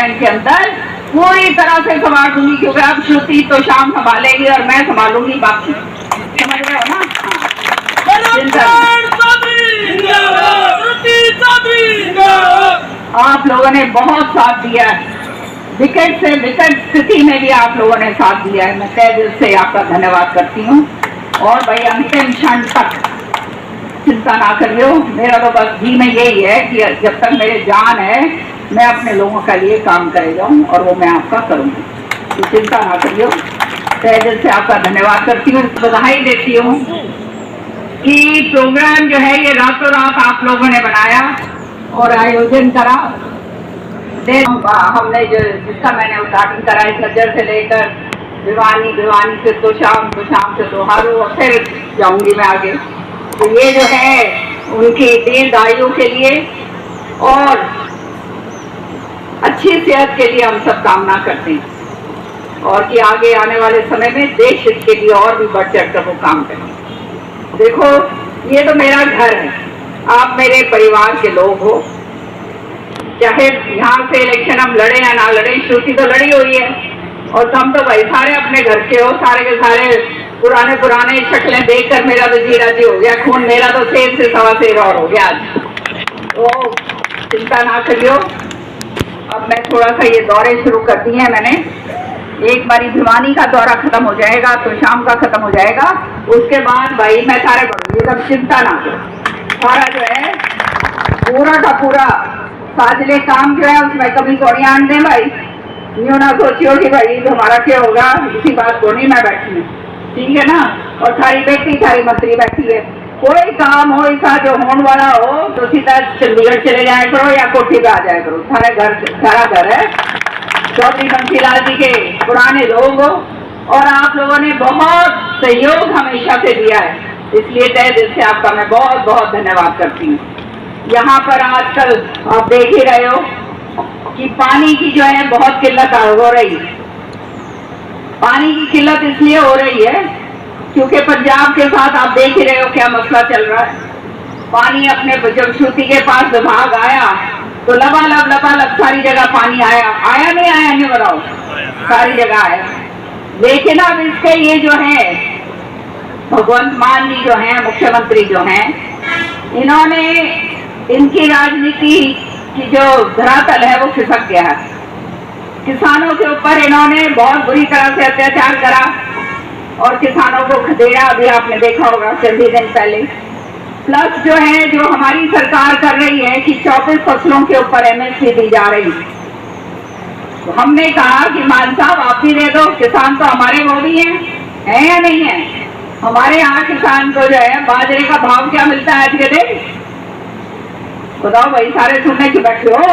Stand के अंदर पूरी तरह से संभाल दूंगी, क्योंकि अब श्रुति तो शाम संभालेगी और मैं संभालूंगी बाकी। समझ रहे हो ना? आप लोगों ने बहुत साथ दिया है, विकट से विकट स्थिति में भी आप लोगों ने साथ दिया है। मैं तहे दिल से आपका धन्यवाद करती हूँ। और भाई अंतिम क्षण तक चिंता ना करियो, मेरा तो बस जी में यही है कि जब तक मेरे जान है मैं अपने लोगों के लिए काम करे जाऊँ, और वो मैं आपका करूँगी, तो चिंता ना करियो। तहे दिल से आपका धन्यवाद करती हूँ, बधाई देती हूँ कि प्रोग्राम जो है ये रातों रात आप लोगों ने बनाया और आयोजन करा। हमने जो जिसका मैंने उद्घाटन करा इस नजर से लेकर भिवानी, भिवानी से तो शाम से दोहारू, और फिर जाऊंगी मैं आगे। तो ये जो है उनकी दीर्घायु के लिए और अच्छी सेहत के लिए हम सब कामना करते हैं, और कि आगे आने वाले समय में देश हित के लिए और भी बढ़ चढ़ कर वो काम करें। देखो, ये तो मेरा घर है, आप मेरे परिवार के लोग हो, चाहे यहाँ से इलेक्शन हम लड़े या ना लड़े, श्रुति तो लड़ी हुई है, और हम तो भाई सारे अपने घर के हो, सारे के सारे पुराने शक्लें देखकर मेरा तो जी राजी हो गया, खून मेरा तो शेर से सवा शेर और हो गया आज। तो चिंता ना करियो, अब मैं थोड़ा सा ये दौरे शुरू कर दिए हैं मैंने। एक बारी भिवानी का दौरा खत्म हो जाएगा तो शाम का खत्म हो जाएगा, उसके बाद भाई मैं सारे बढ़ूंगी, तब चिंता ना करो। सारा जो है पूरा का पूरा साजले काम जो है उसमें कभी थोड़ी आन दें भाई, यूँ ना सोचियो कि भाई हमारा क्या होगा, इसी बात को नहीं मैं बैठी हूँ, ठीक है ना। और सारी बेटी सारी मंत्री बैठी है, कोई काम हो ऐसा जो होने वाला हो तो सीधा चंडीगढ़ चले जाया करो या कोठी पे आ जाया करो। सारा घर है चौधरी बंसीलाल जी के पुराने लोग हो, और आप लोगों ने बहुत सहयोग हमेशा से दिया है, इसलिए तहे दिल से आपका मैं बहुत बहुत धन्यवाद करती हूँ। यहाँ पर आजकल आप देख ही रहे हो कि पानी की जो है बहुत किल्लत हो रही है। पानी की किल्लत इसलिए हो रही है क्योंकि पंजाब के साथ आप देख ही रहे हो क्या मसला चल रहा है। पानी अपने जब श्रुति के पास विभाग आया तो लबालब सारी जगह पानी आया नहीं आया, नहीं बताओ, सारी जगह आया। लेकिन अब इसके ये जो है भगवंत मान जी जो हैं, मुख्यमंत्री जो हैं, इन्होंने इनकी राजनीति की जो धरातल है वो खिसक गया है। किसानों के ऊपर इन्होंने बहुत बुरी तरह से अत्याचार करा और किसानों को खदेड़ा, अभी आपने देखा होगा चंद दिन पहले। प्लस जो है जो हमारी सरकार कर रही है कि 34 फसलों के ऊपर MSP दी जा रही है। तो हमने कहा कि मान साहब आप ही दे दो, किसान तो हमारे वो भी हैं या नहीं है। हमारे यहाँ किसान को जो है बाजरे का भाव क्या मिलता है आज के दिन, बताओ भाई, सारे सुनने की बैठे हो।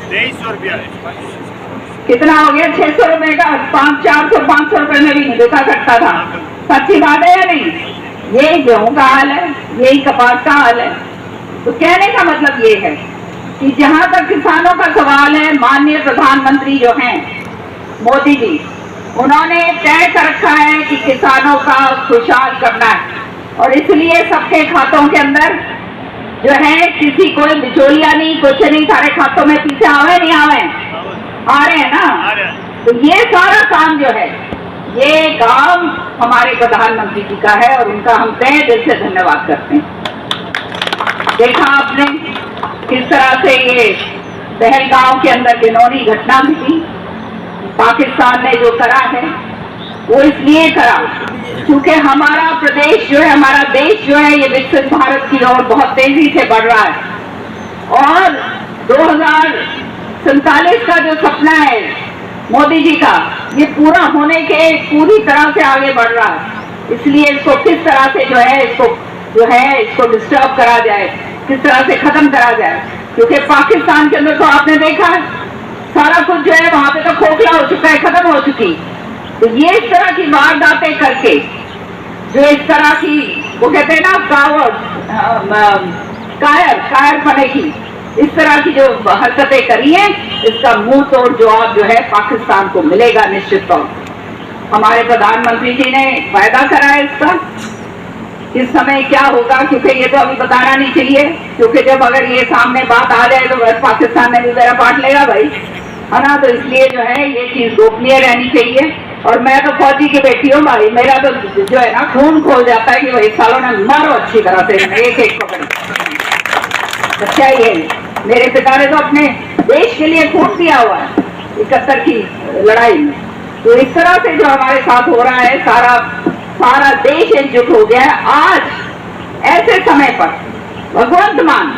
2300 रुपया कितना हो गया? 600 रुपए का, 400-500 रुपए में भी नहीं बेचा सकता था। सच्ची बात है या नहीं? यही गेहूं का हाल है, यही कपास का हाल है। तो कहने का मतलब ये है कि जहां तक किसानों का सवाल है, माननीय प्रधानमंत्री जो हैं मोदी जी, उन्होंने तय कर रखा है कि किसानों का खुशहाल करना है, और इसलिए सबके खातों के अंदर जो है किसी कोई बिचौलिया नहीं, कुछ नहीं, सारे खातों में पीछे आवे नहीं आवे, आ रहे हैं ना। तो ये सारा काम जो है, ये काम हमारे प्रधानमंत्री जी का है और उनका हम तहे दिल से धन्यवाद करते हैं। देखा आपने किस तरह से ये पहलगांव के अंदर घिनौनी घटना भी थी। पाकिस्तान ने जो करा है वो इसलिए करा क्योंकि हमारा प्रदेश जो है, हमारा देश जो है, ये विकसित भारत की ओर बहुत तेजी से बढ़ रहा है, और 2047 का जो सपना है मोदी जी का, ये पूरा होने के पूरी तरह से आगे बढ़ रहा है। इसलिए इसको किस तरह से जो है इसको डिस्टर्ब करा जाए, किस तरह से खत्म करा जाए, क्योंकि पाकिस्तान के अंदर तो आपने देखा सारा कुछ जो है वहां पे तो खोखला हो चुका है, खत्म हो चुकी। तो ये इस तरह की वारदातें करके जो इस तरह की, वो कहते हैं ना कायर पने की, इस तरह की जो हरकतें करी हैं, इसका मुंह तोड़ जवाब जो है पाकिस्तान को मिलेगा निश्चित तौर। हमारे प्रधानमंत्री जी ने वायदा करा है इसका, इस समय क्या होगा, क्योंकि ये तो अभी बताना नहीं चाहिए, क्योंकि जब अगर ये सामने बात आ जाए तो बस पाकिस्तान ने भी मेरा पाट लेगा भाई, है ना। तो इसलिए जो है ये चीज गोपनीय रहनी चाहिए। और मैं तो फौजी की बेटी हूँ भाई, मेरा तो जो है ना खून खोल जाता है कि भाई सालों ने मारो अच्छी तरह से एक एक पकड़। अच्छा ये मेरे पिता ने तो अपने देश के लिए खून दिया हुआ है 71 की लड़ाई में। तो इस तरह से जो हमारे साथ हो रहा है, सारा देश एकजुट हो गया है। आज ऐसे समय पर भगवंत मान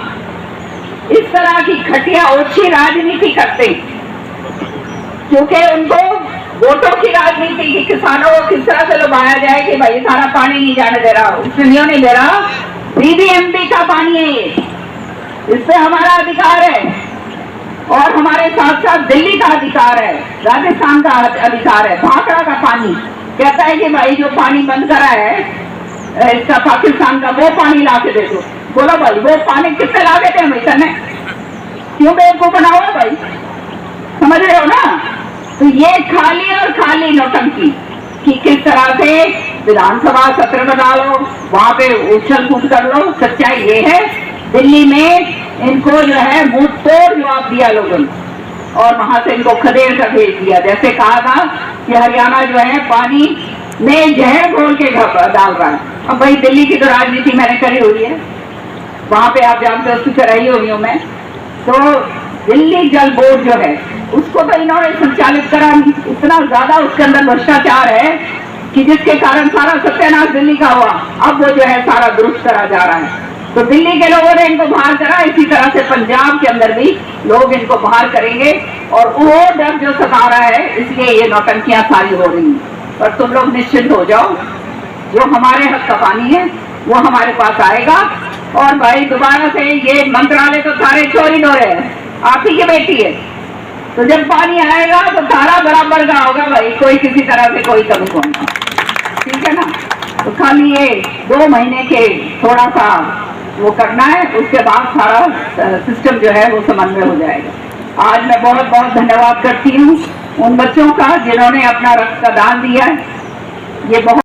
इस तरह की घटिया ओछी राजनीति करते, क्योंकि उनको वोटों की राजनीति की किसानों को किस तरह से लुभाया जाए कि भाई सारा पानी नहीं जाने दे रहा, उसमें नहीं दे रहा, बीबीएमपी का पानी है ये, इस पे हमारा अधिकार है। और हमारे साथ साथ दिल्ली का अधिकार है, राजस्थान का अधिकार है। भाखड़ा का पानी कहता है कि भाई जो पानी बंद करा है इसका पाकिस्तान का, वो पानी ला के दे दो। बोलो भाई वो पानी किससे ला के थे हमेशा ने, क्यों बेवकूफ बनाओ भाई, समझ रहे हो ना। तो ये खाली और खाली नौटंकी कि किस तरह से विधानसभा सत्र बना लो, वहां पे उछल कूद कर लो। सच्चाई ये है दिल्ली में इनको जो है मुंह तोड़ जवाब दिया लोगों ने, और वहां से इनको खदेड़ कर भेज दिया। जैसे कहा था कि हरियाणा जो है पानी में जहर घोल के डाल रहा है। अब भाई दिल्ली की तो राजनीति मैंने करी हुई है, वहां पे आप जानते हो स्पीकर रही हुई हूँ मैं। तो दिल्ली जल बोर्ड जो है उसको तो इन्होंने संचालित करा, इतना ज्यादा उसके अंदर भ्रष्टाचार है कि जिसके कारण सारा सत्यानाश दिल्ली का हुआ। अब वो जो है सारा दुरुस्त करा जा रहा है। तो दिल्ली के लोगों ने इनको बाहर करा, इसी तरह से पंजाब के अंदर भी लोग इनको बाहर करेंगे। और वो डर जो सता रहा है, इसलिए ये नौटंकियां सारी हो रही हैं। पर तुम लोग निश्चिंत हो जाओ, जो हमारे हक का पानी है वो हमारे पास आएगा। और भाई दोबारा से ये मंत्रालय तो सारे चोरी हो रहे हैं, आप ही की बेटी है, तो जब पानी आएगा तो सारा बराबर का होगा भाई, कोई किसी तरह से कोई कमी नहीं, ठीक है ना। तो खाली ये 2 महीने के थोड़ा सा वो करना है, उसके बाद सारा सिस्टम जो है वो समन्वय हो जाएगा। आज मैं बहुत बहुत धन्यवाद करती हूँ उन बच्चों का जिन्होंने अपना रक्त का दान दिया है। ये बहुत